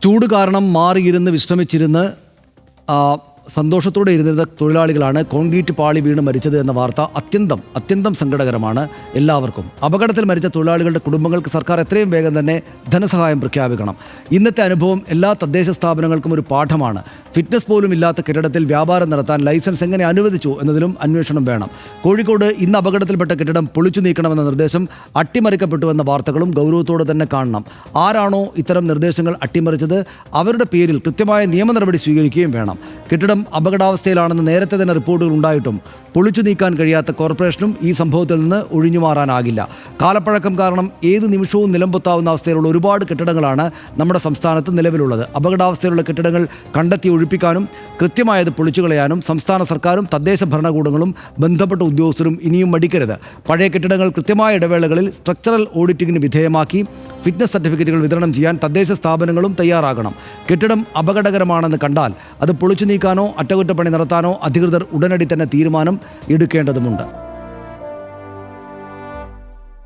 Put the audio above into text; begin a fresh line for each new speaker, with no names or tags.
ചൂട് കാരണം മാറിയിരുന്ന് വിശ്രമിച്ചിരുന്ന് സന്തോഷത്തോടെ ഇരുന്ന തൊഴിലാളികളാണ് കോൺക്രീറ്റ് പാളി വീണ് മരിച്ചത് എന്ന വാർത്ത അത്യന്തം സങ്കടകരമാണ് എല്ലാവർക്കും. അപകടത്തിൽ മരിച്ച തൊഴിലാളികളുടെ കുടുംബങ്ങൾക്ക് സർക്കാർ എത്രയും വേഗം തന്നെ ധനസഹായം പ്രഖ്യാപിക്കണം. ഇന്നത്തെ അനുഭവം എല്ലാ തദ്ദേശ സ്ഥാപനങ്ങൾക്കും ഒരു പാഠമാണ്. ഫിറ്റ്നസ് പോലും ഇല്ലാത്ത കെട്ടിടത്തിൽ വ്യാപാരം നടത്താൻ ലൈസൻസ് എങ്ങനെ അനുവദിച്ചു എന്നതിലും അന്വേഷണം വേണം. കോഴിക്കോട് ഇന്ന് അപകടത്തിൽപ്പെട്ട കെട്ടിടം പൊളിച്ചു നീക്കണമെന്ന നിർദ്ദേശം അട്ടിമറിക്കപ്പെട്ടുവെന്ന വാർത്തകളും ഗൗരവത്തോടെ തന്നെ കാണണം. ആരാണോ ഇത്തരം നിർദ്ദേശങ്ങൾ അട്ടിമറിച്ചത് അവരുടെ പേരിൽ കൃത്യമായ നിയമ നടപടി സ്വീകരിക്കുകയും വേണം. കെട്ടിടം അപകടാവസ്ഥയിലാണെന്ന് നേരത്തെ തന്നെ റിപ്പോർട്ടുകൾ ഉണ്ടായിട്ടും പൊളിച്ചു നീക്കാൻ കഴിയാത്ത കോർപ്പറേഷനും ഈ സംഭവത്തിൽ നിന്ന് ഒഴിഞ്ഞുമാറാനാകില്ല. കാലപ്പഴക്കം കാരണം ഏത് നിമിഷവും നിലംപൊത്താവുന്ന അവസ്ഥയിലുള്ള ഒരുപാട് കെട്ടിടങ്ങളാണ് നമ്മുടെ സംസ്ഥാനത്ത് നിലവിലുള്ളത്. അപകടാവസ്ഥയിലുള്ള കെട്ടിടങ്ങൾ കണ്ടെത്തി ഒഴിപ്പിക്കാനും കൃത്യമായത് പൊളിച്ചു കളയാനും സംസ്ഥാന സർക്കാരും തദ്ദേശ ഭരണകൂടങ്ങളും ബന്ധപ്പെട്ട ഉദ്യോഗസ്ഥരും ഇനിയും മടിക്കരുത്. പഴയ കെട്ടിടങ്ങൾ കൃത്യമായ ഇടവേളകളിൽ സ്ട്രക്ചറൽ ഓഡിറ്റിങ്ങിന് വിധേയമാക്കി ഫിറ്റ്നസ് സർട്ടിഫിക്കറ്റുകൾ വിതരണം ചെയ്യാൻ തദ്ദേശ സ്ഥാപനങ്ങളും തയ്യാറാകണം. കെട്ടിടം അപകടകരമാണെന്ന് കണ്ടാൽ അത് പൊളിച്ചു നീക്കാനോ അറ്റകുറ്റപ്പണി നടത്താനോ അധികൃതർ ഉടനടി തന്നെ തീരുമാനം എടുക്കേണ്ടതുണ്ട്.